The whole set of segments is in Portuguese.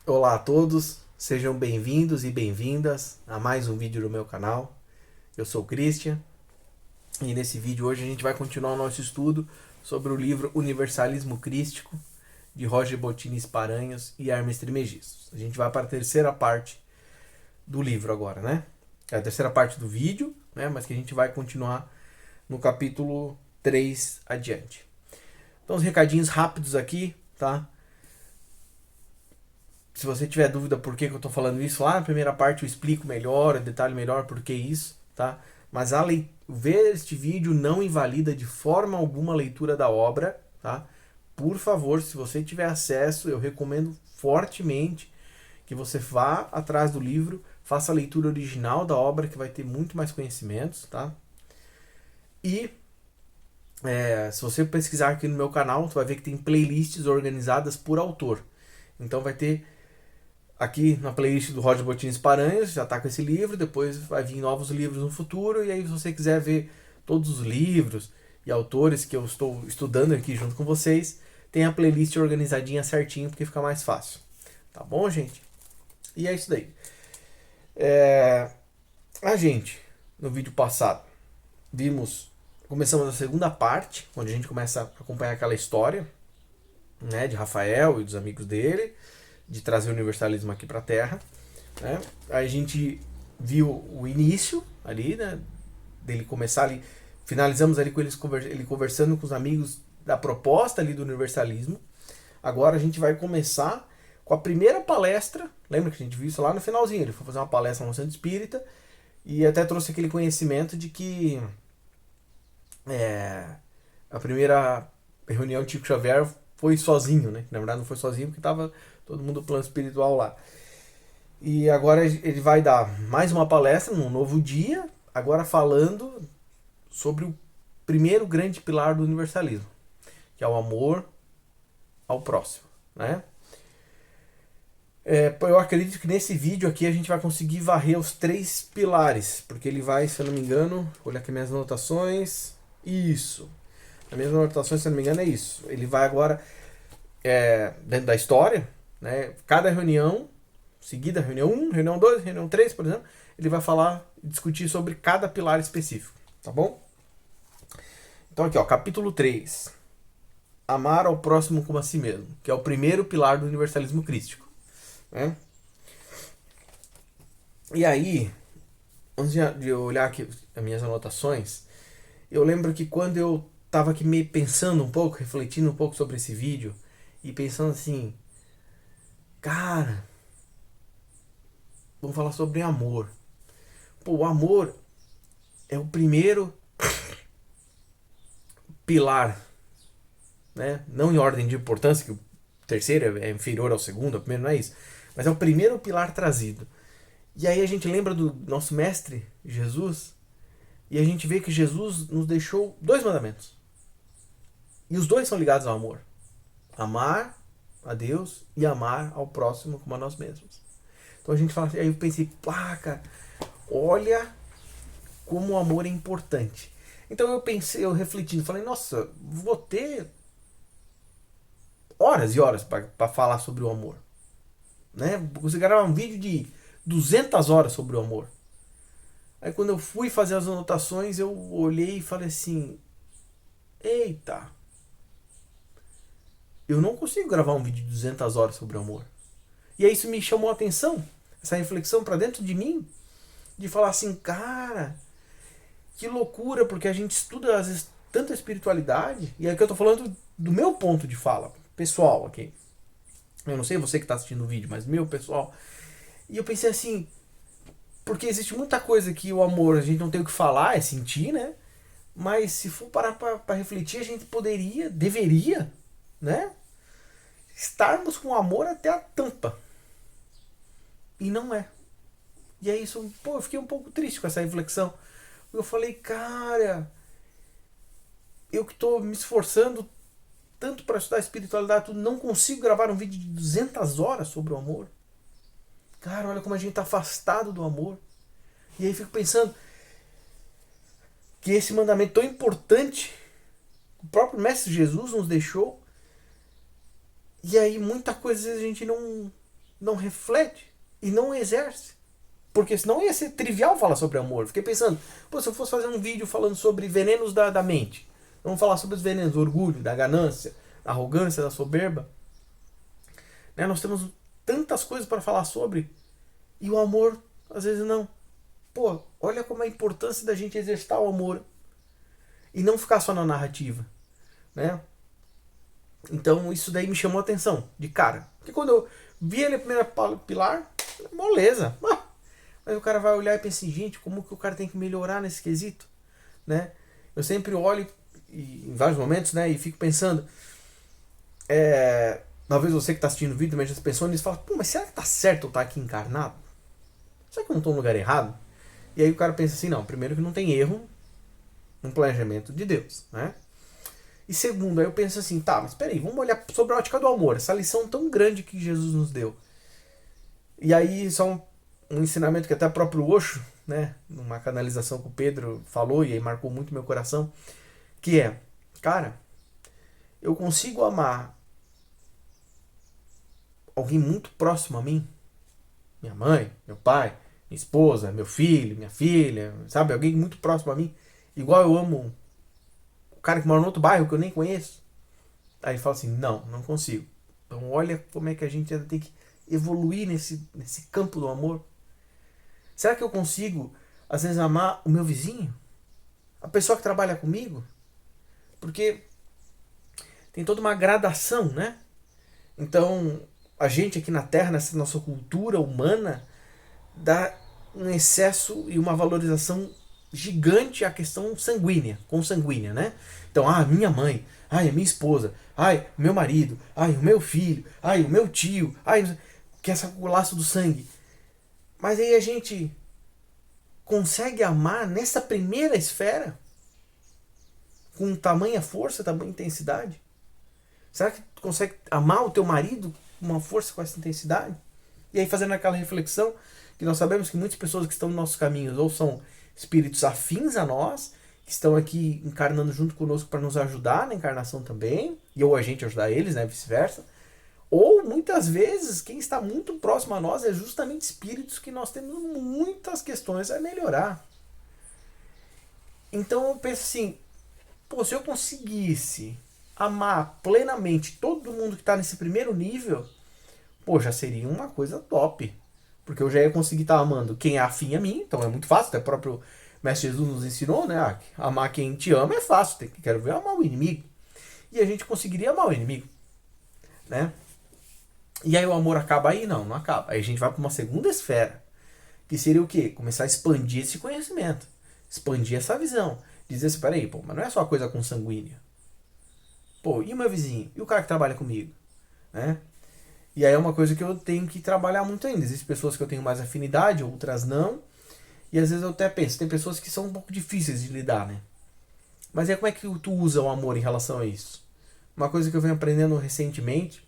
Olá a todos, sejam bem-vindos e bem-vindas a mais um vídeo do meu canal. Eu sou o Christian e nesse vídeo hoje a gente vai continuar o nosso estudo sobre o livro Universalismo Crístico de Roger Bottini Paranhos e Hermes Trismegistus. A gente vai para a terceira parte do livro agora, né? É a terceira parte do vídeo, né? Mas que a gente vai continuar no capítulo 3 adiante. Então, os recadinhos rápidos aqui, tá? Se você tiver dúvida por que eu estou falando isso, lá na primeira parte eu explico melhor, eu detalho melhor por que isso, tá? Mas ver este vídeo não invalida de forma alguma a leitura da obra, tá? Por favor, se você tiver acesso, eu recomendo fortemente que você vá atrás do livro, faça a leitura original da obra, que vai ter muito mais conhecimentos, tá? E se você pesquisar aqui no meu canal, você vai ver que tem playlists organizadas por autor. Então vai ter aqui na playlist do Roger Bottini Paranhos, já está com esse livro, depois vai vir novos livros no futuro, e aí se você quiser ver todos os livros e autores que eu estou estudando aqui junto com vocês, tem a playlist organizadinha certinho, porque fica mais fácil. Tá bom, gente? E é isso daí. A gente, no vídeo passado, começamos a segunda parte, onde a gente começa a acompanhar aquela história, né, de Rafael e dos amigos dele, de trazer o universalismo aqui para a Terra, né? Aí a gente viu o início ali, né, dele começar ali, finalizamos ali com ele conversando com os amigos da proposta ali do universalismo. Agora a gente vai começar com a primeira palestra. Lembra que a gente viu isso lá no finalzinho? Ele foi fazer uma palestra no Centro Espírita e até trouxe aquele conhecimento de que a primeira reunião de Chico Xavier foi sozinho, né? Na verdade não foi sozinho porque estava todo mundo do plano espiritual lá. E agora ele vai dar mais uma palestra num novo dia, agora falando sobre o primeiro grande pilar do universalismo, que é o amor ao próximo, né? Eu acredito que nesse vídeo aqui a gente vai conseguir varrer os três pilares, porque ele vai, se eu não me engano, olha aqui minhas anotações, isso, as minhas anotações, se eu não me engano, é isso. Ele vai agora, dentro da história, né? Cada reunião, seguida, reunião 1, reunião 2, reunião 3, por exemplo, ele vai falar, discutir sobre cada pilar específico, tá bom? Então aqui, ó, capítulo 3. Amar ao próximo como a si mesmo, que é o primeiro pilar do universalismo crístico, né? E aí, antes de eu olhar aqui as minhas anotações, eu lembro que quando eu tava aqui meio pensando um pouco, refletindo um pouco sobre esse vídeo, e pensando assim, cara, vamos falar sobre amor. Pô, o amor é o primeiro pilar, né? Não em ordem de importância, que o terceiro é inferior ao segundo, o primeiro não é isso, mas é o primeiro pilar trazido. E aí a gente lembra do nosso mestre, Jesus, e a gente vê que Jesus nos deixou dois mandamentos. E os dois são ligados ao amor. Amar a Deus e amar ao próximo como a nós mesmos. Então a gente fala assim, aí eu pensei, pá, cara, olha como o amor é importante. Então eu pensei, eu refletindo, falei, nossa, vou ter horas e horas para falar sobre o amor. Né? Você gravar um vídeo de 200 horas sobre o amor. Aí quando eu fui fazer as anotações, eu olhei e falei assim, eita, eu não consigo gravar um vídeo de 200 horas sobre o amor. E aí isso me chamou a atenção, essa reflexão para dentro de mim, de falar assim, cara, que loucura, porque a gente estuda às vezes tanta espiritualidade, e aqui eu tô falando do meu ponto de fala, pessoal aqui. Eu não sei você que está assistindo o vídeo, mas meu pessoal. E eu pensei assim, porque existe muita coisa que o amor a gente não tem o que falar, é sentir, né? Mas se for parar para refletir, a gente poderia, deveria, né? Estarmos com amor até a tampa. E não é. E é isso, pô, eu fiquei um pouco triste com essa reflexão. Eu falei, cara, eu que estou me esforçando tanto para estudar espiritualidade, tudo, não consigo gravar um vídeo de 200 horas sobre o amor. Cara, olha como a gente está afastado do amor. E aí fico pensando que esse mandamento tão importante, o próprio Mestre Jesus nos deixou, e aí muita coisa às vezes a gente não reflete e não exerce. Porque senão ia ser trivial falar sobre amor. Fiquei pensando, pô, se eu fosse fazer um vídeo falando sobre venenos da mente, vamos falar sobre os venenos do orgulho, da ganância, da arrogância, da soberba. Né? Nós temos tantas coisas para falar sobre e o amor, às vezes, não. Pô, olha como é a importância da gente exercitar o amor e não ficar só na narrativa, né? Então isso daí me chamou a atenção, de cara. Porque quando eu vi ele a primeira pilar, moleza. Mas o cara vai olhar e pensa assim, gente, como que o cara tem que melhorar nesse quesito, né? Eu sempre olho em vários momentos, né, e fico pensando, talvez você que está assistindo o vídeo também já pensou nisso e fala, pô, mas será que tá certo eu estar aqui encarnado? Será que eu não estou no lugar errado? E aí o cara pensa assim, não, primeiro que não tem erro no planejamento de Deus, né? E segundo, aí eu penso assim, tá, mas peraí, vamos olhar sobre a ótica do amor, essa lição tão grande que Jesus nos deu. E aí só um ensinamento que até o próprio Osho, né, numa canalização que o Pedro falou e aí marcou muito meu coração, que é, cara, eu consigo amar alguém muito próximo a mim, minha mãe, meu pai, minha esposa, meu filho, minha filha, sabe, alguém muito próximo a mim, igual eu amo o cara que mora no outro bairro que eu nem conheço. Aí ele fala assim, não consigo. Então olha como é que a gente ainda tem que evoluir nesse campo do amor. Será que eu consigo, às vezes, amar o meu vizinho? A pessoa que trabalha comigo? Porque tem toda uma gradação, né? Então, a gente aqui na Terra, nessa nossa cultura humana, dá um excesso e uma valorização gigante à questão sanguínea, consanguínea, né? Então, minha mãe, a minha esposa, o meu marido, o meu filho, o meu tio, que é o laço do sangue. Mas aí a gente consegue amar nessa primeira esfera com tamanha força, tamanha intensidade? Será que tu consegue amar o teu marido com uma força, com essa intensidade? E aí fazendo aquela reflexão que nós sabemos que muitas pessoas que estão nos nossos caminhos ou são espíritos afins a nós, que estão aqui encarnando junto conosco para nos ajudar na encarnação também, e ou a gente ajudar eles, né, vice-versa. Ou muitas vezes quem está muito próximo a nós é justamente espíritos que nós temos muitas questões a melhorar. Então eu penso assim, pô, se eu conseguisse amar plenamente todo mundo que está nesse primeiro nível, pô, já seria uma coisa top. Porque eu já ia conseguir estar amando quem é afim a mim, então é muito fácil, até o próprio Mestre Jesus nos ensinou, né? Amar quem te ama é fácil, quero ver amar o inimigo. E a gente conseguiria amar o inimigo, né? E aí o amor acaba aí? Não acaba. Aí a gente vai para uma segunda esfera, que seria o quê? Começar a expandir esse conhecimento, expandir essa visão. Dizer assim, peraí, pô, mas não é só coisa consanguínea. Pô, e o meu vizinho? E o cara que trabalha comigo? Né? E aí é uma coisa que eu tenho que trabalhar muito ainda. Existem pessoas que eu tenho mais afinidade, outras não. E às vezes eu até penso, tem pessoas que são um pouco difíceis de lidar, né? Mas aí como é que tu usa o amor em relação a isso? Uma coisa que eu venho aprendendo recentemente,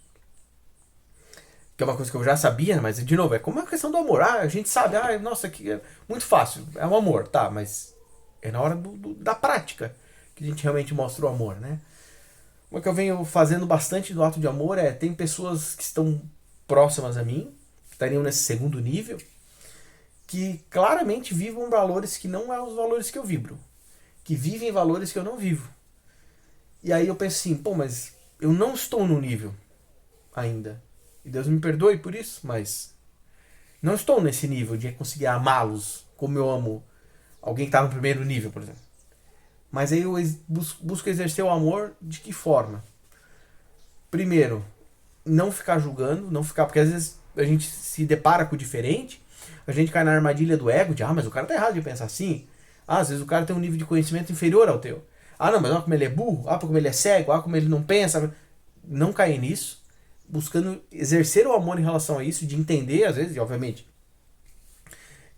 que é uma coisa que eu já sabia, mas de novo, é como a questão do amor. A gente sabe, nossa, que é muito fácil, é o amor, tá, mas é na hora da prática que a gente realmente mostra o amor, né? Uma que eu venho fazendo bastante do ato de amor tem pessoas que estão próximas a mim, que estariam nesse segundo nível, que claramente vibram valores que não são os valores que eu vibro, que vivem valores que eu não vivo. E aí eu penso assim, pô, mas eu não estou no nível ainda. E Deus me perdoe por isso, mas não estou nesse nível de conseguir amá-los como eu amo alguém que está no primeiro nível, por exemplo. Mas aí eu busco exercer o amor de que forma? Primeiro, não ficar julgando, não ficar... Porque às vezes a gente se depara com o diferente, a gente cai na armadilha do ego, de mas o cara tá errado de pensar assim. Às vezes o cara tem um nível de conhecimento inferior ao teu. Não, mas olha como ele é burro, como ele é cego, como ele não pensa. Não cair nisso, buscando exercer o amor em relação a isso, de entender, às vezes, e obviamente,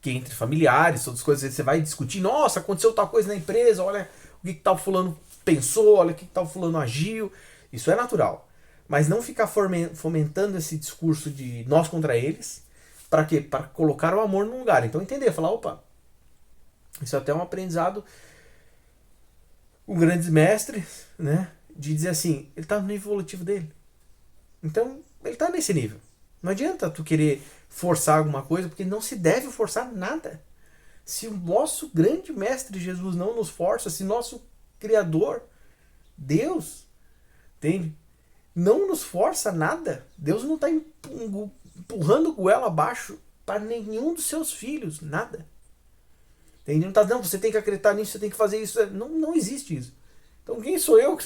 que entre familiares, todas as coisas, você vai discutir, nossa, aconteceu tal coisa na empresa, olha o que tal fulano pensou, olha o que tal fulano agiu. Isso é natural. Mas não ficar fomentando esse discurso de nós contra eles. Para quê? Para colocar o amor no lugar. Então entender, falar, opa, isso é até um aprendizado com grandes mestres, né? De dizer assim, ele está no nível evolutivo dele. Então, ele está nesse nível. Não adianta tu querer forçar alguma coisa, porque não se deve forçar nada. Se o nosso grande mestre Jesus não nos força, se nosso Criador, Deus, entende? Não nos força nada. Deus não está empurrando goela abaixo para nenhum dos seus filhos, nada. Entende? Não está dizendo, você tem que acreditar nisso, você tem que fazer isso. Não, não existe isso. Então quem sou eu?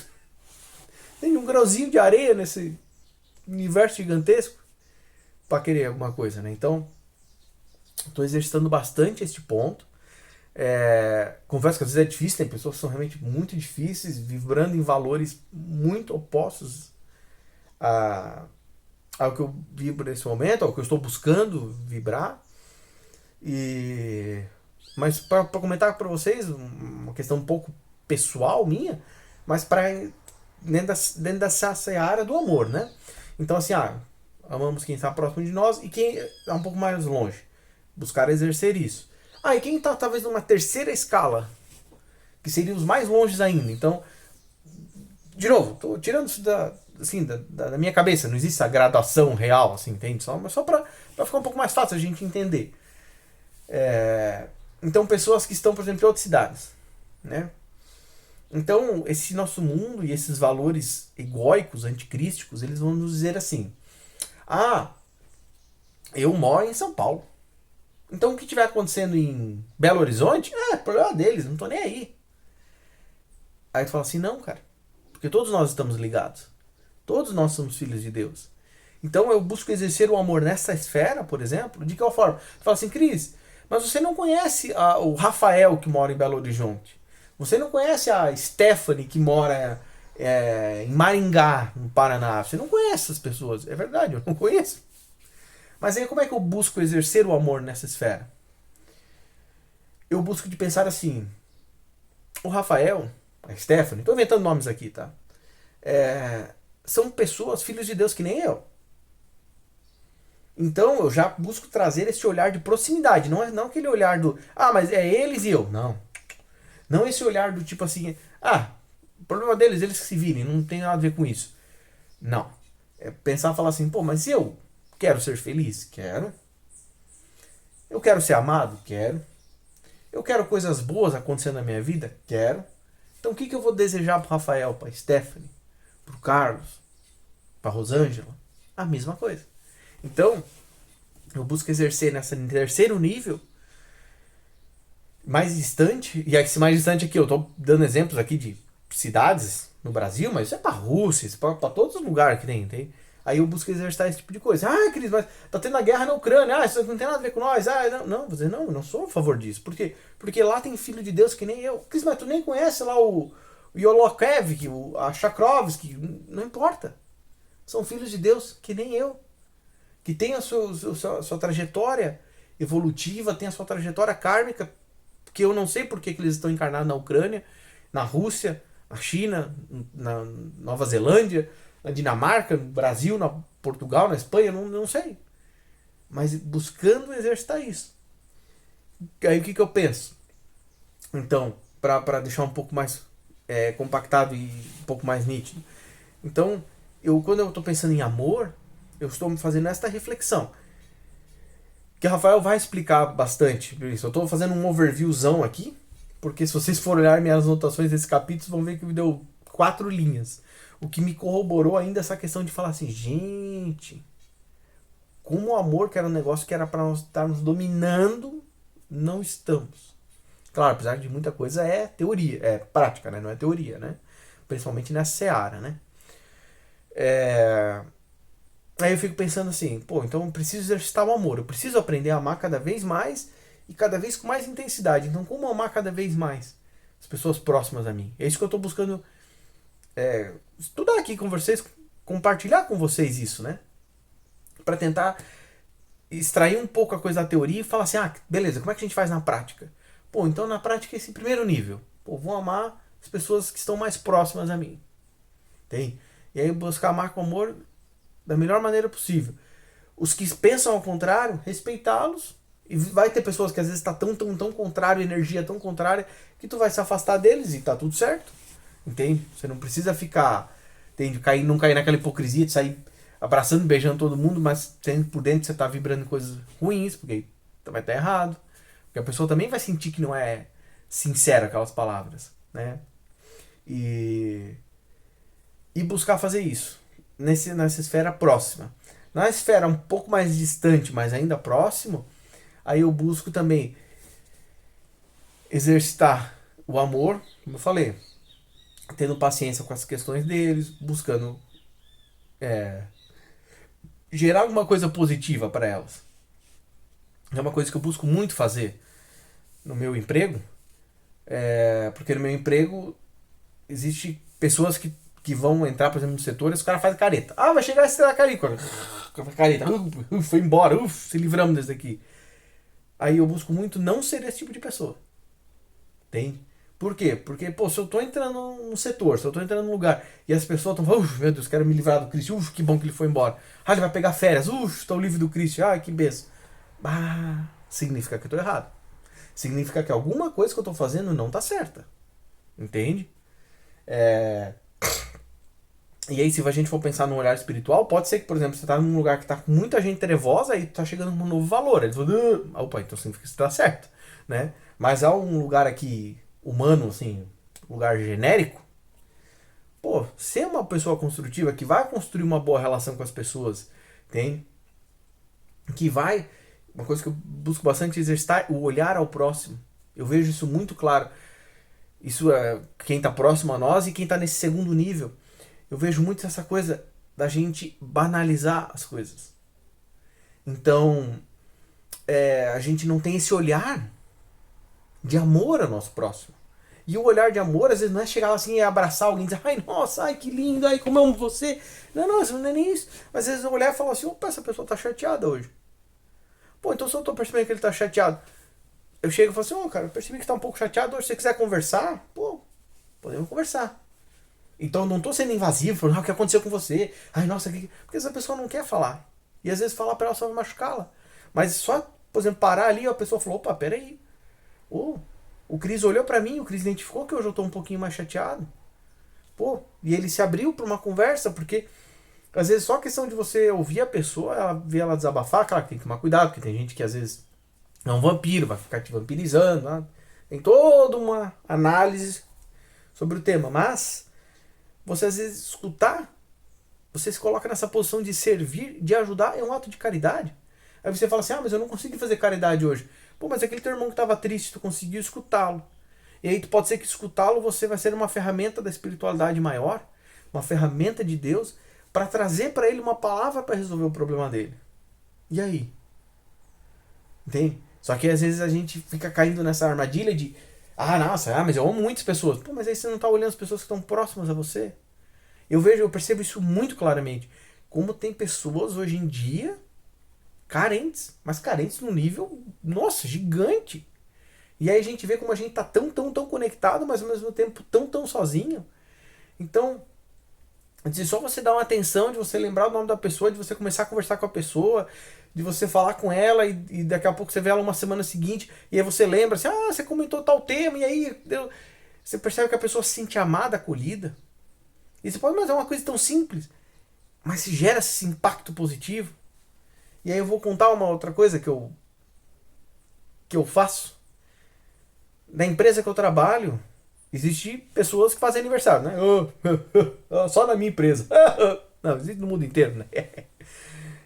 Tem um grãozinho de areia nesse universo gigantesco para querer alguma coisa, né? Então, estou exercitando bastante este ponto. Confesso que às vezes é difícil, tem pessoas que são realmente muito difíceis, vibrando em valores muito opostos ao que eu vibro nesse momento, ao que eu estou buscando vibrar. Mas para comentar para vocês, uma questão um pouco pessoal minha, mas dentro dessa seara do amor, né? Então assim, amamos quem está próximo de nós e quem está um pouco mais longe. Buscar exercer isso. E quem está talvez numa terceira escala, que seriam os mais longes ainda. Então, de novo, estou tirando isso da minha cabeça, não existe essa graduação real, assim, entende? Mas só para ficar um pouco mais fácil a gente entender. Então, pessoas que estão, por exemplo, em outras cidades, né? Então, esse nosso mundo e esses valores egóicos, anticrísticos, eles vão nos dizer assim: eu moro em São Paulo. Então, o que estiver acontecendo em Belo Horizonte, problema deles, não tô nem aí. Aí tu fala assim, não, cara. Porque todos nós estamos ligados. Todos nós somos filhos de Deus. Então, eu busco exercer o amor nessa esfera, por exemplo, de qual forma? Tu fala assim, Cris, mas você não conhece o Rafael que mora em Belo Horizonte. Você não conhece a Stephanie que mora em Maringá, no Paraná. Você não conhece essas pessoas. É verdade, eu não conheço. Mas aí como é que eu busco exercer o amor nessa esfera? Eu busco de pensar assim, o Rafael, a Stephanie, estou inventando nomes aqui, tá? São pessoas, filhos de Deus que nem eu. Então eu já busco trazer esse olhar de proximidade, não aquele olhar do, mas é eles e eu. Não. Não esse olhar do tipo assim, o problema deles, eles que se virem, não tem nada a ver com isso. Não. É pensar e falar assim, mas eu quero ser feliz? Quero. Eu quero ser amado? Quero. Eu quero coisas boas acontecendo na minha vida? Quero. Então o que eu vou desejar pro Rafael, pra Stephanie, pro Carlos, pra Rosângela? A mesma coisa. Então, eu busco exercer nesse terceiro nível, mais distante, e esse mais distante aqui, eu tô dando exemplos aqui de cidades no Brasil, mas isso é pra Rússia, isso é pra todos os lugares que tem. Aí eu busco exercitar esse tipo de coisa. Cris, mas tá tendo a guerra na Ucrânia. Isso não tem nada a ver com nós. Não, eu não sou a favor disso. Por quê? Porque lá tem filho de Deus que nem eu. Cris, mas tu nem conhece lá o Yolokev, a Chakrovsky. Não importa. São filhos de Deus que nem eu. Que tem a sua trajetória evolutiva, tem a sua trajetória kármica, que eu não sei por que eles estão encarnados na Ucrânia, na Rússia, na China, na Nova Zelândia, na Dinamarca, no Brasil, na Portugal, na Espanha, não sei. Mas buscando exercitar isso. Aí o que eu penso? Então, para deixar um pouco mais compactado e um pouco mais nítido. Então, quando eu estou pensando em amor, eu estou fazendo esta reflexão. Que o Rafael vai explicar bastante isso. Eu estou fazendo um overviewzão aqui, porque se vocês forem olhar minhas anotações desse capítulo, vão ver que me deu 4 linhas. O que me corroborou ainda essa questão de falar assim, gente, como o amor, que era um negócio que era para nós estarmos dominando, não estamos. Claro, apesar de muita coisa é teoria, é prática, né? Não é teoria, né? Principalmente nessa seara, né? Aí eu fico pensando assim, então eu preciso exercitar o amor, eu preciso aprender a amar cada vez mais e cada vez com mais intensidade. Então como amar cada vez mais as pessoas próximas a mim? É isso que eu estou buscando estudar aqui com vocês, compartilhar com vocês isso, né? Para tentar extrair um pouco a coisa da teoria e falar assim, beleza, como é que a gente faz na prática? Então na prática esse primeiro nível. Vou amar as pessoas que estão mais próximas a mim. Tem? E aí buscar amar com amor da melhor maneira possível. Os que pensam ao contrário, respeitá-los. E vai ter pessoas que às vezes tá tão contrário, energia tão contrária, que tu vai se afastar deles e tá tudo certo. Entende? Você não precisa ficar, não cair naquela hipocrisia de sair abraçando, beijando todo mundo, mas por dentro você tá vibrando em coisas ruins, porque vai estar errado. Porque a pessoa também vai sentir que não é sincera aquelas palavras, né? E, e buscar fazer isso nessa esfera próxima. Na esfera um pouco mais distante, mas ainda próximo, aí eu busco também exercitar o amor, como eu falei, tendo paciência com as questões deles, buscando gerar alguma coisa positiva para elas. É uma coisa que eu busco muito fazer no meu emprego, porque no meu emprego existe pessoas que vão entrar, por exemplo, no setor e os caras fazem careta. Ah, vai chegar esse da careta. Foi embora, se livramos desse daqui. Aí eu busco muito não ser esse tipo de pessoa. Tem? Por quê? Porque, pô, se eu tô entrando num setor, se eu tô entrando num lugar e as pessoas estão falando, meu Deus, quero me livrar do Cristo, que bom que ele foi embora. Ah, ele vai pegar férias, estou livre do Cristo, que benção. Significa que eu tô errado. Significa que alguma coisa que eu tô fazendo não tá certa. Entende? E aí, se a gente for pensar no olhar espiritual, pode ser que, por exemplo, você tá num lugar que tá com muita gente trevosa e tá chegando com um novo valor. Eles vão, opa, então significa que você tá certo, né? Mas há um lugar aqui humano, assim, lugar genérico, pô, ser uma pessoa construtiva que vai construir uma boa relação com as pessoas, tem? Que vai, uma coisa que eu busco bastante exercitar, o olhar ao próximo. Eu vejo isso muito claro. Isso é quem tá próximo a nós e quem tá nesse segundo nível. Eu vejo muito essa coisa da gente banalizar as coisas. Então, a gente não tem esse olhar de amor ao nosso próximo. E o olhar de amor, às vezes, não é chegar assim e abraçar alguém e dizer, ai, nossa, ai, que lindo, ai, como eu amo você. Não, não é nem isso. Mas às vezes eu olhar e falar assim, opa, essa pessoa tá chateada hoje. Pô, então se eu tô percebendo que ele tá chateado, eu chego e falo assim, cara, eu percebi que tá um pouco chateado hoje, se você quiser conversar, pô, podemos conversar. Então eu não tô sendo invasivo, falando, o que aconteceu com você? Ai, nossa, porque essa pessoa não quer falar. E às vezes falar pra ela só vai machucá-la. Mas só, por exemplo, parar ali, a pessoa falou, opa, peraí. O Cris olhou pra mim, o Cris identificou que hoje eu tô um pouquinho mais chateado. Pô, e ele se abriu pra uma conversa, porque às vezes só a questão de você ouvir a pessoa, ela ver ela desabafar, claro que tem que tomar cuidado, porque tem gente que às vezes é um vampiro, vai ficar te vampirizando, né? Tem toda uma análise sobre o tema, mas você às vezes escutar, você se coloca nessa posição de servir, de ajudar, é um ato de caridade. Aí você fala assim, mas eu não consegui fazer caridade hoje. Pô, mas aquele teu irmão que estava triste, tu conseguiu escutá-lo. E aí pode ser que escutá-lo você vai ser uma ferramenta da espiritualidade maior, uma ferramenta de Deus, para trazer para ele uma palavra para resolver o problema dele. E aí? Entende? Só que às vezes a gente fica caindo nessa armadilha de mas eu amo muitas pessoas. Pô, mas aí você não está olhando as pessoas que estão próximas a você. Eu percebo isso muito claramente. Como tem pessoas hoje em dia carentes, mas carentes num nível, nossa, gigante. E aí a gente vê como a gente tá tão conectado, mas ao mesmo tempo tão sozinho. Então, só você dar uma atenção, de você lembrar o nome da pessoa, de você começar a conversar com a pessoa, de você falar com ela e daqui a pouco você vê ela uma semana seguinte e aí você lembra assim, você comentou tal tema e aí você percebe que a pessoa se sente amada, acolhida. E você pode, mas é uma coisa tão simples, mas se gera esse impacto positivo. E aí eu vou contar uma outra coisa que eu faço. Na empresa que eu trabalho, existem pessoas que fazem aniversário, né? Só na minha empresa. Não, existe no mundo inteiro, né?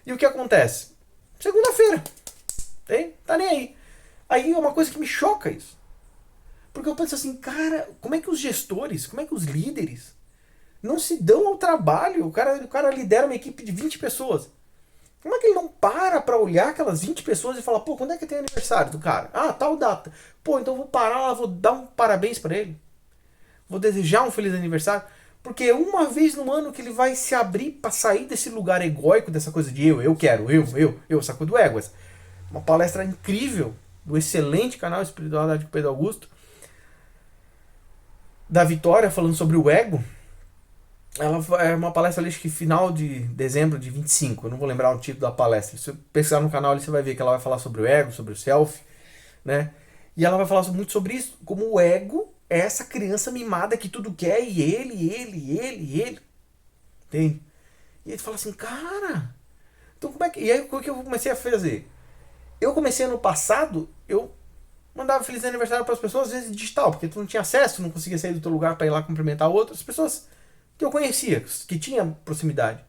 E o que acontece? Segunda-feira. Tá nem aí. Aí é uma coisa que me choca isso. Porque eu penso assim, cara, como é que os gestores, como é que os líderes não se dão ao trabalho? O cara lidera uma equipe de 20 pessoas. Como é que ele não para olhar aquelas 20 pessoas e falar, pô, quando é que tem aniversário do cara? Tal data. Pô, então eu vou parar lá, vou dar um parabéns pra ele. Vou desejar um feliz aniversário. Porque é uma vez no ano que ele vai se abrir pra sair desse lugar egóico, dessa coisa de eu quero, essa coisa do ego. Uma palestra incrível do excelente canal Espiritualidade com Pedro Augusto, da Vitória, falando sobre o ego. Ela é uma palestra ali, acho que final de dezembro de 25, eu não vou lembrar o título da palestra. Se você pesquisar no canal ali, você vai ver que ela vai falar sobre o ego, sobre o self, né? E ela vai falar muito sobre isso, como o ego é essa criança mimada que tudo quer, e ele. Entende? E aí tu fala assim, cara, então como é que. E aí o que eu comecei a fazer? Eu comecei ano passado, eu mandava feliz aniversário para as pessoas, às vezes digital, porque tu não tinha acesso, tu não conseguia sair do teu lugar para ir lá cumprimentar outras pessoas que eu conhecia, que tinha proximidade.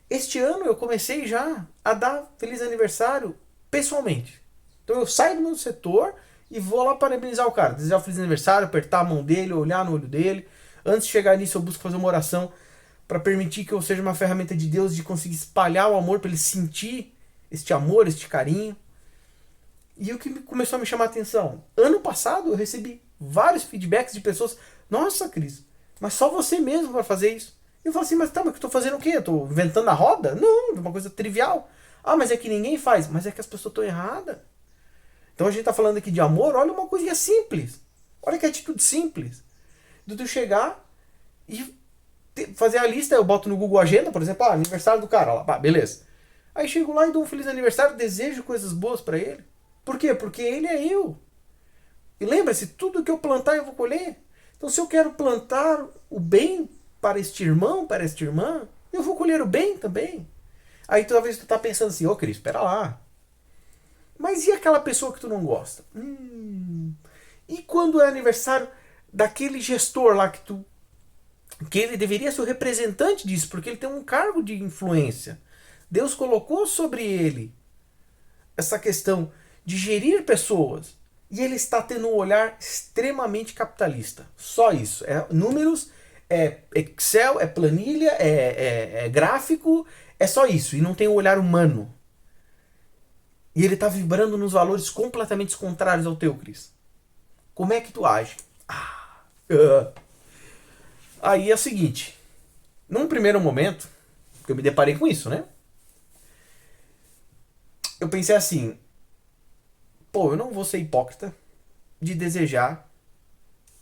Este ano eu comecei já a dar feliz aniversário pessoalmente. Então eu saio do meu setor e vou lá parabenizar o cara, desejar um feliz aniversário, apertar a mão dele, olhar no olho dele. Antes de chegar nisso, eu busco fazer uma oração para permitir que eu seja uma ferramenta de Deus, de conseguir espalhar o amor, para ele sentir este amor, este carinho. E o que começou a me chamar a atenção? Ano passado eu recebi vários feedbacks de pessoas. Nossa, Cris, mas só você mesmo vai fazer isso. Eu falo assim, mas tá, mas eu tô fazendo o quê? Eu tô inventando a roda? Não, é uma coisa trivial. Ah, mas é que ninguém faz. Mas é que as pessoas estão erradas. Então a gente tá falando aqui de amor, olha uma coisinha simples. Olha que atitude simples. De tu chegar e fazer a lista, eu boto no Google Agenda, por exemplo, aniversário do cara, lá, beleza. Aí chego lá e dou um feliz aniversário, desejo coisas boas para ele. Por quê? Porque ele é eu. E lembra-se, tudo que eu plantar eu vou colher. Então se eu quero plantar o bem para este irmão, para esta irmã, eu vou colher o bem também. Aí talvez tu tá pensando assim, ô Cris, espera lá. Mas e aquela pessoa que tu não gosta? E quando é aniversário daquele gestor lá que ele deveria ser o representante disso, porque ele tem um cargo de influência. Deus colocou sobre ele essa questão de gerir pessoas. E ele está tendo um olhar extremamente capitalista. Só isso. É números, é Excel, é planilha, é gráfico, é só isso. E não tem um olhar humano. E ele está vibrando nos valores completamente contrários ao teu, Cris. Como é que tu age? Aí é o seguinte. Num primeiro momento, eu me deparei com isso, né? Eu pensei assim, pô, eu não vou ser hipócrita de desejar,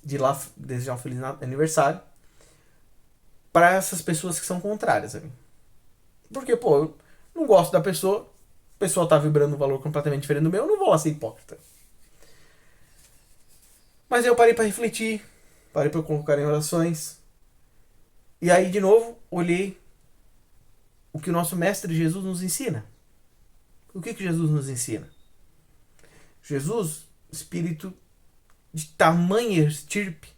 de ir lá desejar um feliz aniversário para essas pessoas que são contrárias a mim. Porque, pô, eu não gosto da pessoa, a pessoa tá vibrando um valor completamente diferente do meu, eu não vou lá ser hipócrita. Mas eu parei para refletir, parei para colocar em orações. E aí, de novo, olhei o que o nosso Mestre Jesus nos ensina. O que Jesus nos ensina? Jesus, espírito de tamanha estirpe,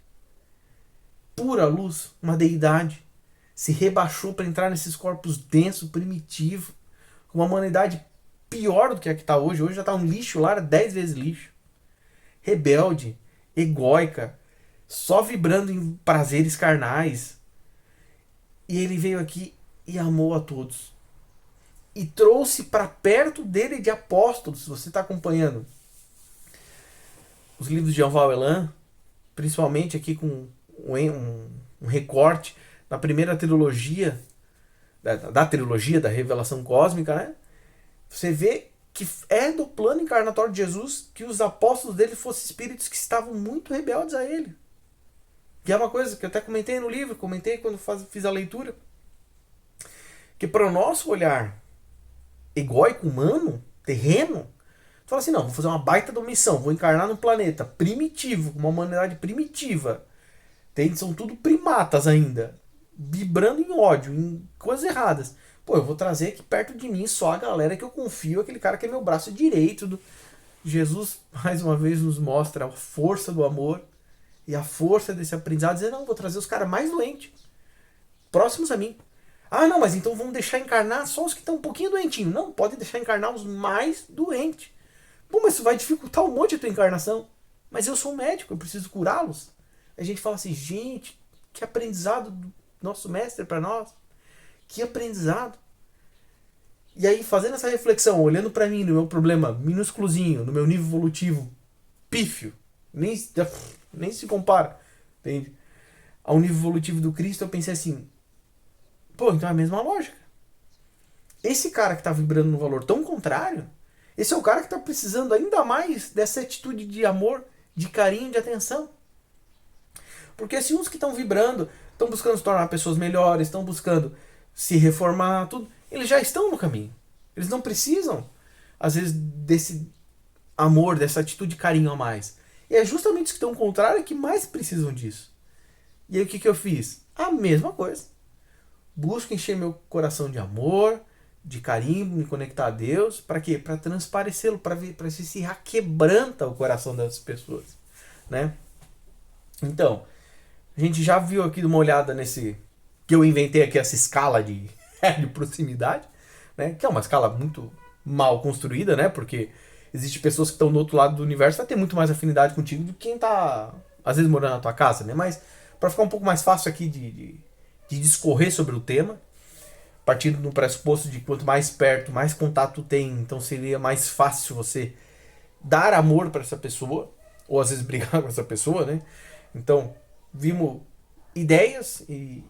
pura luz, uma deidade, se rebaixou para entrar nesses corpos densos, primitivos, com uma humanidade pior do que a que está hoje. Hoje já está um lixo lá, 10 vezes lixo. Rebelde, egóica, só vibrando em prazeres carnais. E ele veio aqui e amou a todos. E trouxe para perto dele de apóstolos. Se você está acompanhando os livros de Jean Valjean, principalmente aqui com um recorte da primeira trilogia, da trilogia da Revelação Cósmica, né? Você vê que é do plano encarnatório de Jesus que os apóstolos dele fossem espíritos que estavam muito rebeldes a ele. Que é uma coisa que eu até comentei no livro, comentei quando fiz a leitura. Que para o nosso olhar egóico, humano, terreno, tu fala assim, não, vou fazer uma baita de uma missão, vou encarnar num planeta primitivo, uma humanidade primitiva. São tudo primatas ainda, vibrando em ódio, em coisas erradas. Pô, eu vou trazer aqui perto de mim só a galera que eu confio, aquele cara que é meu braço direito. Jesus, mais uma vez, nos mostra a força do amor e a força desse aprendizado. Dizer, não, vou trazer os caras mais doentes, próximos a mim. Ah, não, mas então vamos deixar encarnar só os que estão um pouquinho doentinhos. Não, pode deixar encarnar os mais doentes. Pô, mas isso vai dificultar um monte a tua encarnação. Mas eu sou um médico, eu preciso curá-los. A gente fala assim, gente, que aprendizado do nosso mestre para nós. Que aprendizado. E aí, fazendo essa reflexão, olhando para mim, no meu problema minúsculozinho, no meu nível evolutivo pífio, nem se compara, entende? Ao nível evolutivo do Cristo, eu pensei assim, pô, então é a mesma lógica. Esse cara que tá vibrando no valor tão contrário, esse é o cara que tá precisando ainda mais dessa atitude de amor, de carinho, de atenção. Porque se uns que estão vibrando, estão buscando se tornar pessoas melhores, estão buscando se reformar, tudo, eles já estão no caminho. Eles não precisam, às vezes, desse amor, dessa atitude de carinho a mais. E é justamente os que estão ao contrário que mais precisam disso. E aí o que eu fiz? A mesma coisa. busco encher meu coração de amor, de carinho, me conectar a Deus. Para quê? Para transparecê-lo, para ver se quebranta o coração das pessoas, né? Então, a gente já viu aqui uma olhada nesse que eu inventei aqui, essa escala de, de proximidade, né? Que é uma escala muito mal construída, né? Porque existem pessoas que estão do outro lado do universo que vai ter muito mais afinidade contigo do que quem tá, às vezes, morando na tua casa, né? Mas para ficar um pouco mais fácil aqui de discorrer sobre o tema, partindo do pressuposto de quanto mais perto, mais contato tu tem, então seria mais fácil você dar amor para essa pessoa, ou às vezes brigar com essa pessoa, né? Então, vimos ideias e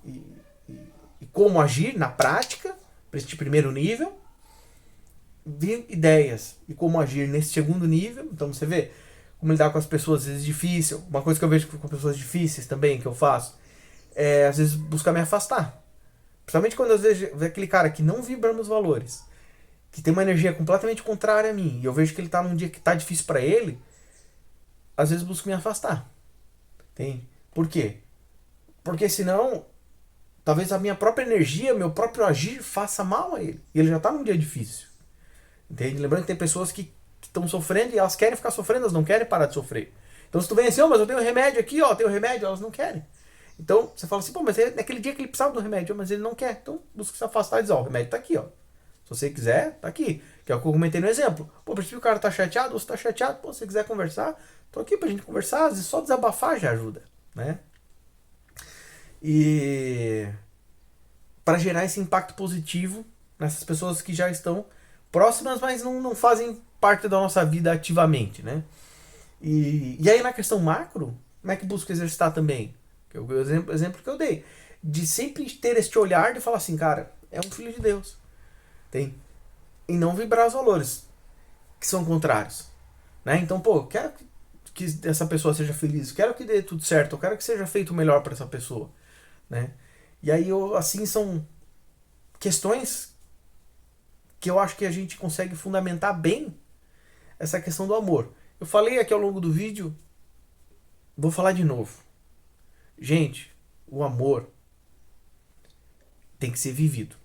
como agir na prática para este primeiro nível. Vi ideias e como agir nesse segundo nível. Então você vê como lidar com as pessoas às vezes difícil. Uma coisa que eu vejo com pessoas difíceis também que eu faço é às vezes buscar me afastar. Principalmente quando às vezes vê aquele cara que não vibra meus valores, que tem uma energia completamente contrária a mim, e eu vejo que ele tá num dia que tá difícil para ele, às vezes busco me afastar. Tem? Por quê? Porque senão talvez a minha própria energia, meu próprio agir faça mal a ele. E ele já tá num dia difícil. Entende? Lembrando que tem pessoas que estão sofrendo e elas querem ficar sofrendo, elas não querem parar de sofrer. Então se tu vem assim, mas eu tenho remédio aqui, ó, tenho remédio, elas não querem. Então você fala assim, mas é naquele dia que ele precisava do remédio, mas ele não quer. Então busca se afastar e dizer, ó, o remédio tá aqui, ó. Se você quiser, tá aqui. Que é o que eu comentei no exemplo. Pô, percebi que o cara tá chateado, ou você tá chateado, pô, se você quiser conversar, tô aqui pra gente conversar, às vezes só desabafar já ajuda, né? E para gerar esse impacto positivo nessas pessoas que já estão próximas, mas não fazem parte da nossa vida ativamente, né? E aí na questão macro, como é que busco exercitar também? O exemplo que eu dei. De sempre ter este olhar de falar assim, cara, é um filho de Deus. Tem? E não vibrar os valores que são contrários. Né? Então, pô, eu quero que essa pessoa seja feliz, eu quero que dê tudo certo, eu quero que seja feito o melhor para essa pessoa. Né? E aí, assim, são questões que eu acho que a gente consegue fundamentar bem essa questão do amor. Eu falei aqui ao longo do vídeo, vou falar de novo. Gente, o amor tem que ser vivido.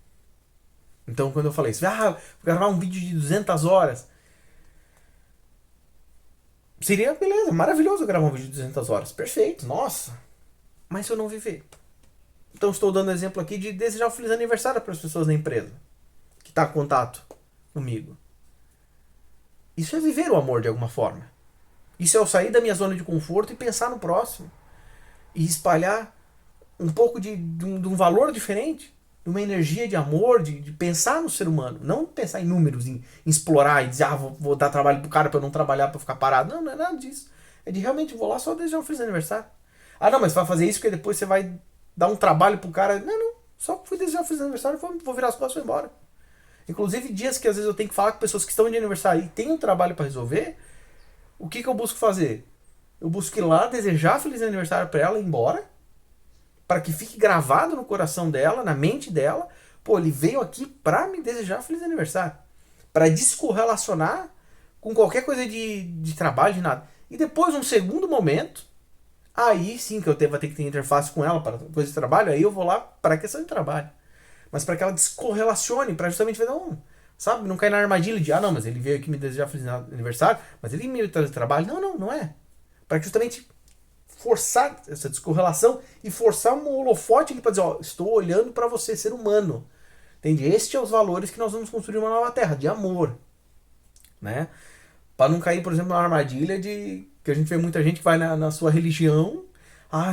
Então, quando eu falei isso, vou gravar um vídeo de 200 horas, seria, beleza, maravilhoso gravar um vídeo de 200 horas, perfeito, nossa. Mas se eu não viver? Então, estou dando exemplo aqui de desejar um feliz aniversário para as pessoas da empresa que está em contato comigo. Isso é viver o amor de alguma forma. Isso é eu sair da minha zona de conforto e pensar no próximo. E espalhar um pouco de um valor diferente, de uma energia de amor, de pensar no ser humano. Não pensar em números, em explorar e dizer, vou dar trabalho pro cara para eu não trabalhar, para ficar parado. Não é nada disso. É de realmente, vou lá só desejar um feliz aniversário. Ah, não, mas você vai fazer isso porque depois você vai dar um trabalho pro cara. Não. Só fui desejar um feliz aniversário e vou virar as costas e vou embora. Inclusive, dias que às vezes eu tenho que falar com pessoas que estão de aniversário e têm um trabalho para resolver, o que eu busco fazer? Eu busco ir lá, desejar feliz aniversário para ela e ir embora, para que fique gravado no coração dela, na mente dela, pô, ele veio aqui para me desejar feliz aniversário, para descorrelacionar com qualquer coisa de trabalho, de nada. E depois, num segundo momento, aí sim que eu vou ter que ter interface com ela para coisa de trabalho, aí eu vou lá para a questão de trabalho. Mas para que ela descorrelacione, para justamente ver, sabe, não cair na armadilha de, não, mas ele veio aqui me desejar feliz aniversário, mas ele me trazer trabalho. Não é. Para que justamente forçar essa descorrelação e forçar um holofote aqui para dizer, estou olhando para você, ser humano. Entende? Estes são os valores que nós vamos construir uma nova terra, de amor. Né? Para não cair, por exemplo, na armadilha de que a gente vê muita gente que vai na sua religião,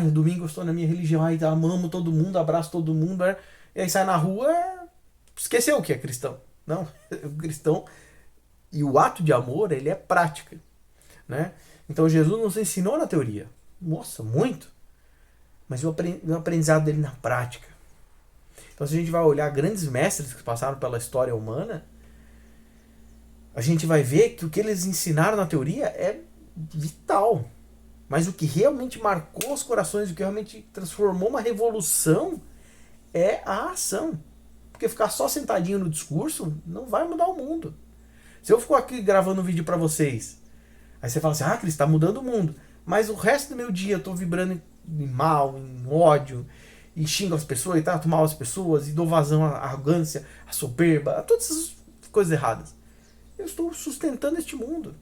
no domingo eu estou na minha religião, amo todo mundo, abraço todo mundo, e aí sai na rua, esqueceu o que é cristão. Não, o cristão e o ato de amor, ele é prática. Né? Então Jesus nos ensinou na teoria, nossa, muito, mas o aprendizado dele na prática. Então se a gente vai olhar grandes mestres que passaram pela história humana, a gente vai ver que o que eles ensinaram na teoria é vital, mas o que realmente marcou os corações, o que realmente transformou uma revolução é a ação. Porque ficar só sentadinho no discurso não vai mudar o mundo. Se eu for aqui gravando um vídeo para vocês, aí você fala assim, Cris, tá mudando o mundo. Mas o resto do meu dia eu tô vibrando em mal, em ódio, e xingo as pessoas e trato mal as pessoas e dou vazão à arrogância, à soberba, a todas essas coisas erradas. Eu estou sustentando este mundo.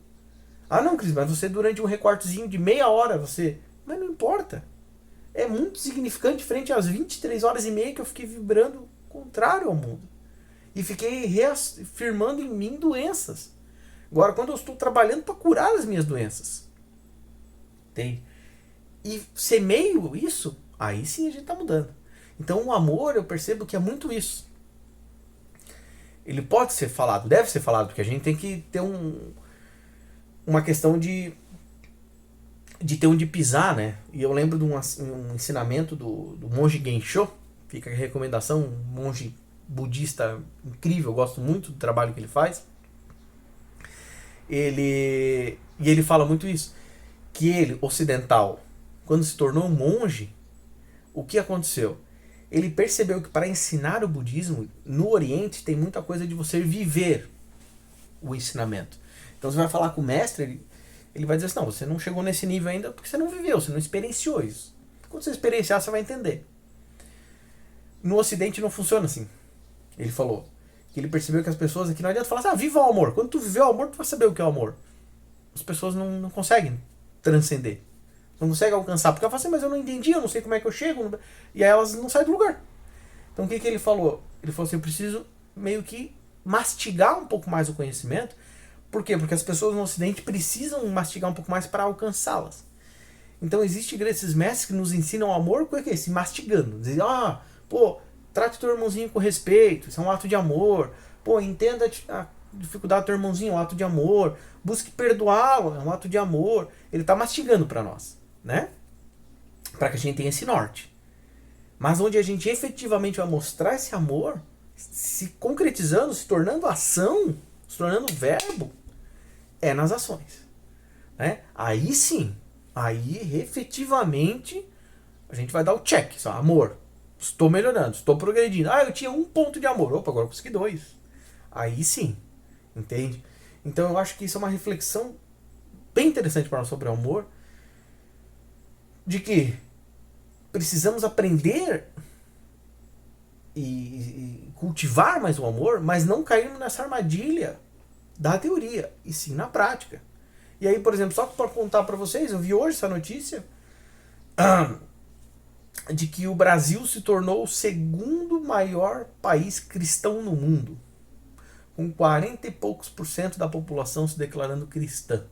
Ah não, Cris, mas você durante um recortezinho de meia hora, você... Mas não importa. É muito significante frente às 23 horas e meia que eu fiquei vibrando contrário ao mundo. E fiquei reafirmando em mim doenças. Agora, quando eu estou trabalhando para curar as minhas doenças, entende? E semeio isso, aí sim a gente está mudando. Então o amor, eu percebo que é muito isso. Ele pode ser falado, deve ser falado, porque a gente tem que ter uma questão de ter onde pisar, né? E eu lembro de um ensinamento do monge Gensho, fica a recomendação, um monge budista incrível, eu gosto muito do trabalho que ele faz. E ele fala muito isso, que ele, ocidental, quando se tornou um monge, o que aconteceu? Ele percebeu que para ensinar o budismo, no Oriente tem muita coisa de você viver o ensinamento. Então você vai falar com o mestre, ele vai dizer assim, não, você não chegou nesse nível ainda porque você não viveu, você não experienciou isso. Quando você experienciar, você vai entender. No Ocidente não funciona assim. Ele falou que ele percebeu que as pessoas aqui não adianta falar assim, viva o amor. Quando tu viver o amor, tu vai saber o que é o amor. As pessoas não conseguem transcender. Não conseguem alcançar. Porque ela fala assim, mas eu não entendi, eu não sei como é que eu chego. E aí elas não saem do lugar. Então o que ele falou? Ele falou assim, eu preciso meio que mastigar um pouco mais o conhecimento. Por quê? Porque as pessoas no Ocidente precisam mastigar um pouco mais para alcançá-las. Então existem esses mestres que nos ensinam o amor, o que é? Se mastigando. Dizem, trate teu irmãozinho com respeito, isso é um ato de amor. Pô, entenda a dificuldade do teu irmãozinho, é um ato de amor. Busque perdoá-lo, é um ato de amor. Ele está mastigando para nós, né? Para que a gente tenha esse norte. Mas onde a gente efetivamente vai mostrar esse amor, se concretizando, se tornando ação, se tornando verbo, é nas ações, né? Aí sim, aí efetivamente a gente vai dar o check, só, amor, estou melhorando, estou progredindo. Eu tinha 1 ponto de amor, opa, agora eu consegui 2. Aí sim, entende? Então eu acho que isso é uma reflexão bem interessante para nós sobre o amor, de que precisamos aprender e cultivar mais o amor, mas não cairmos nessa armadilha da teoria, e sim na prática. E aí, por exemplo, só para contar para vocês, eu vi hoje essa notícia de que o Brasil se tornou o 2º maior país cristão no mundo, com 40 e poucos % da população se declarando cristã.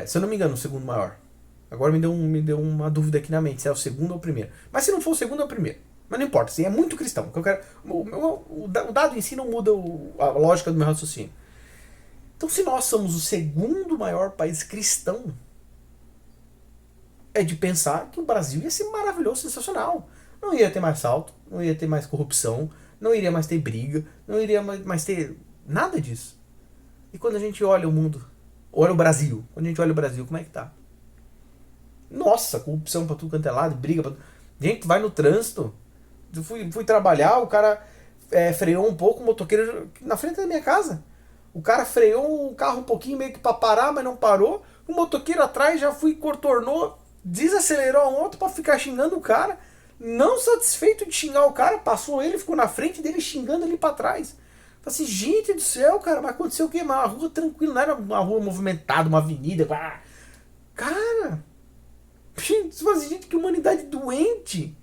Se eu não me engano, o 2º maior. Agora me deu uma dúvida aqui na mente, se é o 2º ou o 1º. Mas se não for o 2º, é o 1º. Mas não importa, assim, é muito cristão. O dado em si não muda a lógica do meu raciocínio. Então, se nós somos o 2º maior país cristão, é de pensar que o Brasil ia ser maravilhoso, sensacional. Não ia ter mais assalto, não ia ter mais corrupção, não iria mais ter briga, não iria mais ter nada disso. E quando a gente olha o mundo, olha o Brasil, quando a gente olha o Brasil, como é que tá? Nossa, corrupção pra tudo quanto é lado, briga pra... Gente, vai no trânsito. Eu fui trabalhar, o cara freou um pouco, o motoqueiro na frente da minha casa. O cara freou o carro um pouquinho, meio que pra parar, mas não parou. O motoqueiro atrás já contornou, desacelerou a moto pra ficar xingando o cara. Não satisfeito de xingar o cara, passou ele, ficou na frente dele xingando ele pra trás. Falei assim, gente do céu, cara, mas aconteceu o quê? Uma rua tranquila, não era uma rua movimentada, uma avenida. Cara, gente, que humanidade doente.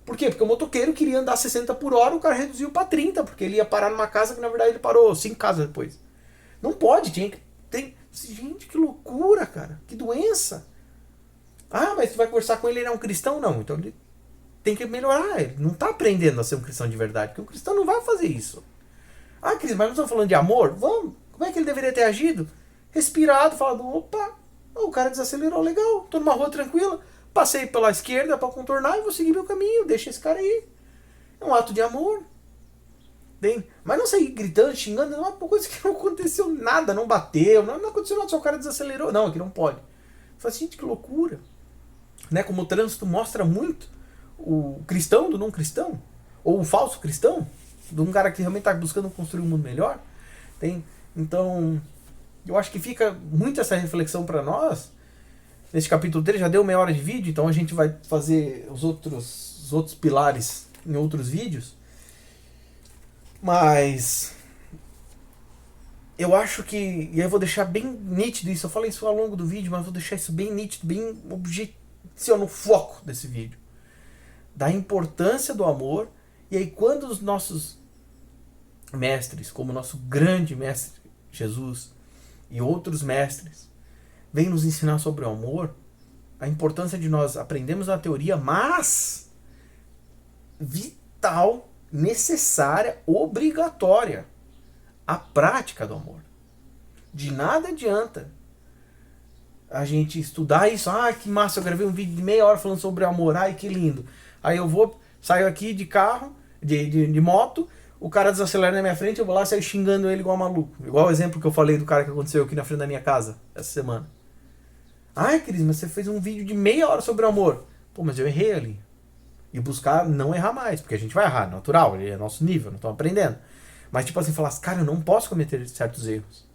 Por quê? Porque o motoqueiro queria andar 60 por hora, o cara reduziu pra 30, porque ele ia parar numa casa que na verdade ele parou 5 casas depois. Não pode, gente, que loucura, cara, que doença. Mas tu vai conversar com ele é um cristão? Não, então ele tem que melhorar, ele não tá aprendendo a ser um cristão de verdade, porque um cristão não vai fazer isso. Cris, mas nós estamos falando de amor? Vamos, como é que ele deveria ter agido? Respirado, falado, opa, o cara desacelerou, legal, tô numa rua tranquila, passei pela esquerda para contornar e vou seguir meu caminho, deixa esse cara aí. É um ato de amor. Bem, mas não sair gritando, xingando, não é uma coisa que não aconteceu nada, não bateu, não aconteceu nada, só o cara desacelerou. Não, aqui não pode. Fala assim, gente, que loucura. Né? Como o trânsito mostra muito o cristão do não cristão, ou o falso cristão, de um cara que realmente está buscando construir um mundo melhor. Então, eu acho que fica muito essa reflexão para nós, nesse capítulo 3 já deu meia hora de vídeo, então a gente vai fazer os outros pilares em outros vídeos. Mas eu acho que, e aí eu vou deixar bem nítido isso, eu falei isso ao longo do vídeo, mas vou deixar isso bem nítido, bem no foco desse vídeo. Da importância do amor, e aí quando os nossos mestres, como o nosso grande mestre Jesus e outros mestres, vêm nos ensinar sobre o amor, a importância de nós aprendermos a teoria, mas vital, necessária, obrigatória, a prática do amor. De nada adianta a gente estudar isso. Ah, que massa, eu gravei um vídeo de meia hora falando sobre amor. Ai, que lindo. Aí eu saio aqui de carro, de moto, o cara desacelera na minha frente, eu vou lá e saio xingando ele igual maluco. Igual o exemplo que eu falei do cara que aconteceu aqui na frente da minha casa essa semana. Ai, Cris, mas você fez um vídeo de meia hora sobre amor. Pô, mas eu errei ali. E buscar não errar mais, porque a gente vai errar, natural, ele é nosso nível, não estamos aprendendo. Mas tipo assim, falar, cara, eu não posso cometer certos erros.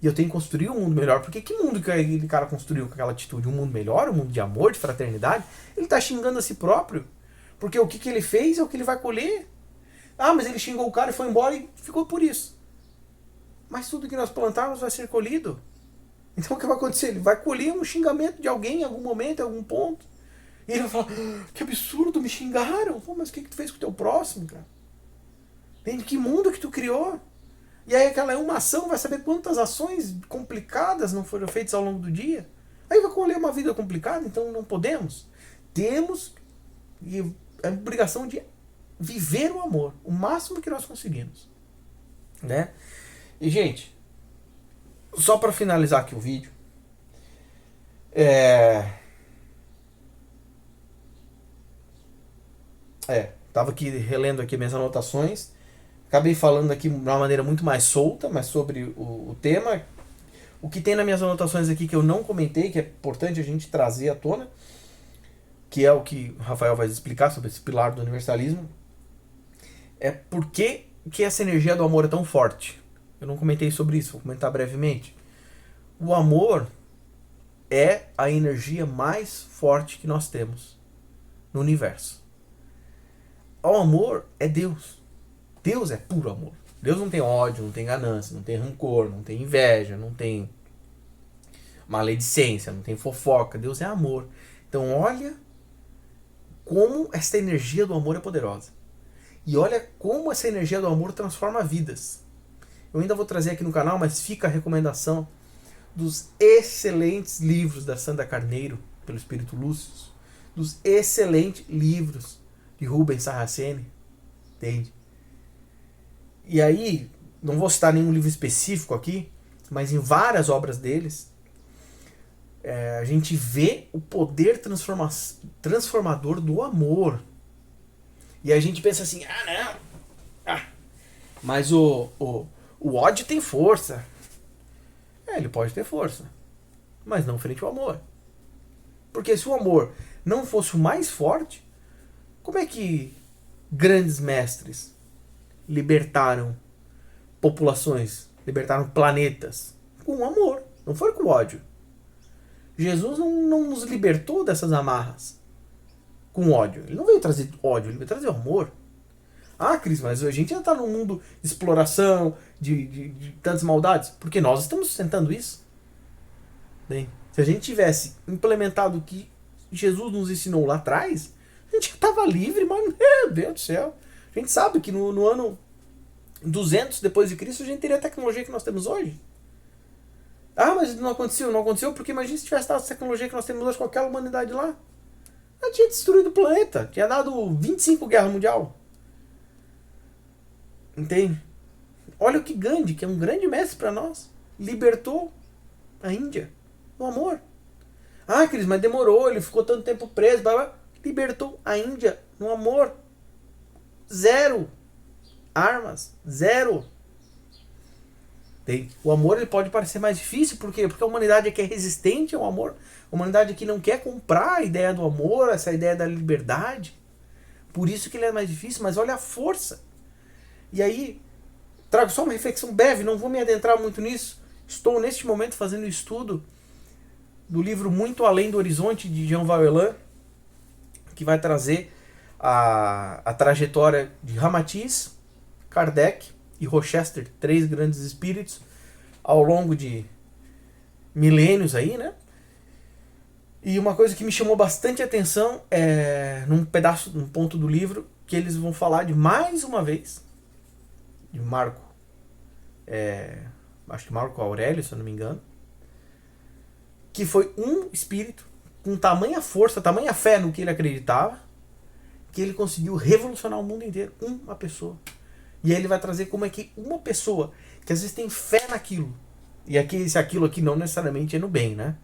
E eu tenho que construir um mundo melhor. Porque que mundo que aquele cara construiu com aquela atitude? Um mundo melhor? Um mundo de amor, de fraternidade? Ele está xingando a si próprio. Porque o que ele fez é o que ele vai colher. Ah, mas ele xingou o cara e foi embora e ficou por isso. Mas tudo que nós plantarmos vai ser colhido. Então o que vai acontecer? Ele vai colher um xingamento de alguém em algum momento, em algum ponto. E ele vai falar, que absurdo, me xingaram. Pô, mas o que tu fez com o teu próximo, cara? Em que mundo que tu criou? E aí aquela uma ação vai saber quantas ações complicadas não foram feitas ao longo do dia. Aí vai colher uma vida complicada, então não podemos. Temos a obrigação de viver o amor, o máximo que nós conseguimos. Né? E, gente, só para finalizar aqui o vídeo, tava aqui relendo aqui minhas anotações, acabei falando aqui de uma maneira muito mais solta, mas sobre o tema. O que tem nas minhas anotações aqui que eu não comentei, que é importante a gente trazer à tona, que é o que o Rafael vai explicar sobre esse pilar do universalismo, é por que essa energia do amor é tão forte. Eu não comentei sobre isso, vou comentar brevemente. O amor é a energia mais forte que nós temos no universo. O amor é Deus. Deus é puro amor. Deus não tem ódio, não tem ganância, não tem rancor, não tem inveja, não tem maledicência, não tem fofoca. Deus é amor. Então olha como essa energia do amor é poderosa. E olha como essa energia do amor transforma vidas. Eu ainda vou trazer aqui no canal, mas fica a recomendação dos excelentes livros da Sandra Carneiro, pelo Espírito Lúcio, dos excelentes livros de Rubens Saraceni, entende? E aí, não vou citar nenhum livro específico aqui, mas em várias obras deles, a gente vê o poder transformador do amor. E a gente pensa assim, mas o ódio tem força. Ele pode ter força, mas não frente ao amor. Porque se o amor não fosse o mais forte, como é que grandes mestres libertaram populações, libertaram planetas? Com amor, não foi com ódio. Jesus não nos libertou dessas amarras com ódio. Ele não veio trazer ódio, ele veio trazer amor. Ah, Cris, mas a gente ainda está num mundo de exploração, de tantas maldades, porque nós estamos sustentando isso. Bem, se a gente tivesse implementado o que Jesus nos ensinou lá atrás, a gente já estava livre, mas meu Deus do céu. A gente sabe que no ano 200 depois de Cristo a gente teria a tecnologia que nós temos hoje. Ah, mas não aconteceu porque imagina se tivesse dado essa tecnologia que nós temos hoje com aquela humanidade lá. Ela tinha destruído o planeta, tinha dado 25 guerras mundiais. Entende? Olha o que Gandhi, que é um grande mestre para nós, libertou a Índia no amor. Ah, Cris, mas demorou, ele ficou tanto tempo preso. Blá, blá. Libertou a Índia no amor. 0 armas, 0. O amor ele pode parecer mais difícil, por quê? Porque a humanidade aqui é resistente ao amor. A humanidade aqui não quer comprar a ideia do amor, essa ideia da liberdade. Por isso que ele é mais difícil, mas olha a força. E aí, trago só uma reflexão breve, não vou me adentrar muito nisso. Estou neste momento fazendo um estudo do livro Muito Além do Horizonte, de Jean Valjean, que vai trazer a trajetória de Ramatiz, Kardec e Rochester, 3 grandes espíritos, ao longo de milênios aí, né? E uma coisa que me chamou bastante atenção é num ponto do livro, que eles vão falar de mais uma vez de Marco, acho que Marco Aurélio, se eu não me engano, que foi um espírito com tamanha força, tamanha fé no que ele acreditava, que ele conseguiu revolucionar o mundo inteiro. Uma pessoa. E aí ele vai trazer como é que uma pessoa que às vezes tem fé naquilo, e aqui, esse aquilo aqui não necessariamente é no bem, né?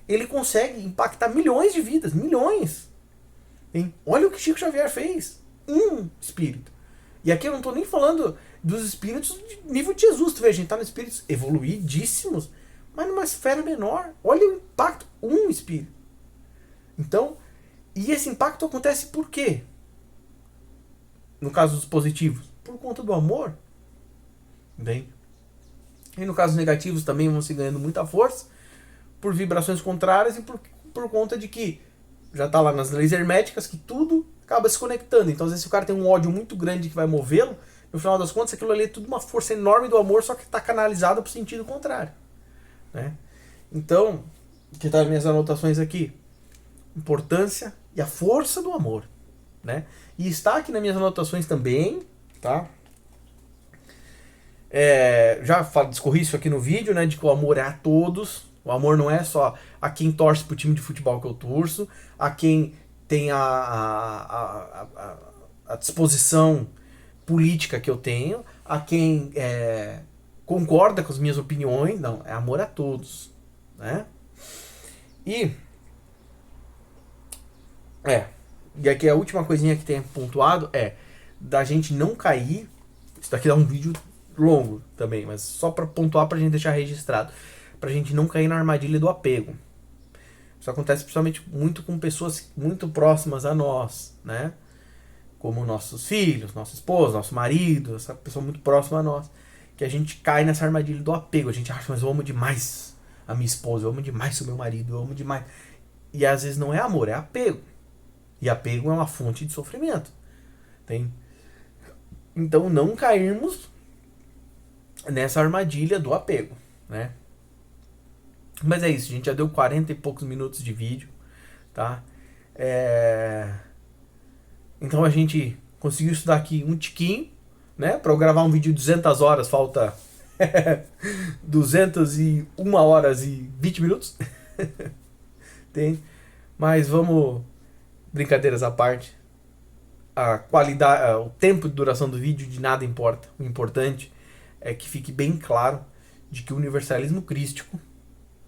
Ele consegue impactar milhões de vidas, milhões. Hein? Olha o que Chico Xavier fez. Um espírito. E aqui eu não estou nem falando dos espíritos de nível de Jesus. Tu vê, a gente está nos espíritos evoluidíssimos, mas numa esfera menor. Olha o impacto. Um espírito. Então, e esse impacto acontece por quê? No caso dos positivos, por conta do amor. Bem. E no caso dos negativos também vão se ganhando muita força por vibrações contrárias e por conta de que já está lá nas leis herméticas que tudo acaba se conectando. Então, às vezes, se o cara tem um ódio muito grande que vai movê-lo, no final das contas, aquilo ali é tudo uma força enorme do amor, só que está canalizado para o sentido contrário. Né? Então, que está as minhas anotações aqui? Importância e a força do amor. Né? E está aqui nas minhas anotações também, tá? Já discorri isso aqui no vídeo, né? De que o amor é a todos. O amor não é só a quem torce pro time de futebol que eu torço, a quem tem a disposição política que eu tenho, a quem concorda com as minhas opiniões. Não, é amor a todos. Né? E aqui a última coisinha que tem pontuado é da gente não cair. Isso daqui dá um vídeo longo também, mas só para pontuar, pra gente deixar registrado. Pra gente não cair na armadilha do apego. Isso acontece principalmente muito com pessoas muito próximas a nós, né? Como nossos filhos, nosso esposo, nosso marido, essa pessoa muito próxima a nós. Que a gente cai nessa armadilha do apego. A gente acha, mas eu amo demais a minha esposa, eu amo demais o meu marido, eu amo demais. E às vezes não é amor, é apego. E apego é uma fonte de sofrimento. Tem? Então não cairmos nessa armadilha do apego, né? Mas é isso, a gente já deu 40 e poucos minutos de vídeo, tá? Então a gente conseguiu estudar aqui um tiquinho, né? Para eu gravar um vídeo de 200 horas, falta 201 horas e 20 minutos. Tem? Mas vamos, brincadeiras à parte, a qualidade, o tempo de duração do vídeo de nada importa. O importante é que fique bem claro de que o universalismo crístico,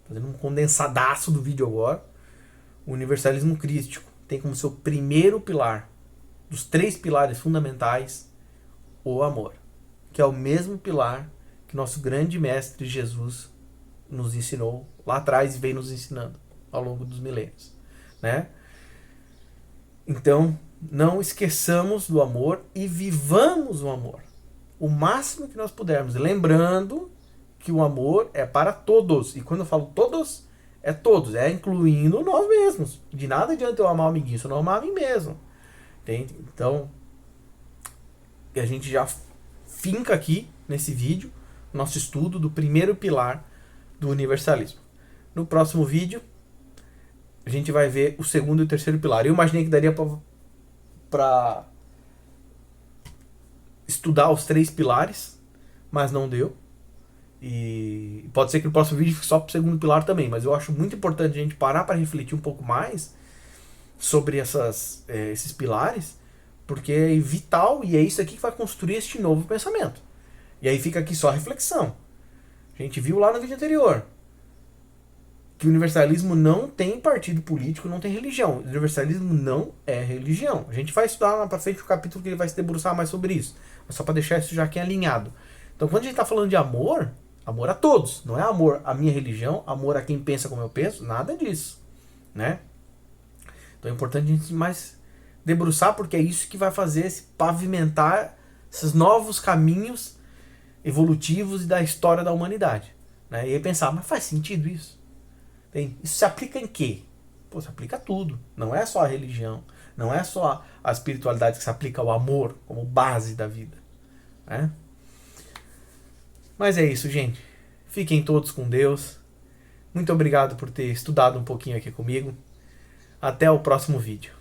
fazendo um condensadaço do vídeo agora, o universalismo crístico tem como seu primeiro pilar, dos 3 pilares fundamentais, o amor, que é o mesmo pilar que nosso grande mestre Jesus nos ensinou lá atrás e vem nos ensinando ao longo dos milênios, né? Então, não esqueçamos do amor e vivamos o amor o máximo que nós pudermos, lembrando que o amor é para todos. E quando eu falo todos, é todos, é incluindo nós mesmos. De nada adianta eu amar o amiguinho se eu não amar a mim mesmo. Entende? Então, a gente já finca aqui nesse vídeo nosso estudo do primeiro pilar do universalismo. No próximo vídeo, a gente vai ver o segundo e o terceiro pilar. Eu imaginei que daria para estudar os 3 pilares, mas não deu. E pode ser que no próximo vídeo fique só pro segundo pilar também, mas eu acho muito importante a gente parar para refletir um pouco mais sobre esses pilares, porque é vital e é isso aqui que vai construir este novo pensamento. E aí fica aqui só a reflexão. A gente viu lá no vídeo anterior que o universalismo não tem partido político, não tem religião. O universalismo não é religião. A gente vai estudar lá pra frente o capítulo que ele vai se debruçar mais sobre isso. Mas só para deixar isso já aqui alinhado. Então quando a gente está falando de amor, amor a todos. Não é amor à minha religião, amor a quem pensa como eu penso, nada disso. Né? Então é importante a gente mais debruçar, porque é isso que vai fazer pavimentar esses novos caminhos evolutivos e da história da humanidade. Né? E aí pensar, mas faz sentido isso? Isso se aplica em quê? Pô, se aplica a tudo. Não é só a religião. Não é só a espiritualidade que se aplica ao amor como base da vida. Né? Mas é isso, gente. Fiquem todos com Deus. Muito obrigado por ter estudado um pouquinho aqui comigo. Até o próximo vídeo.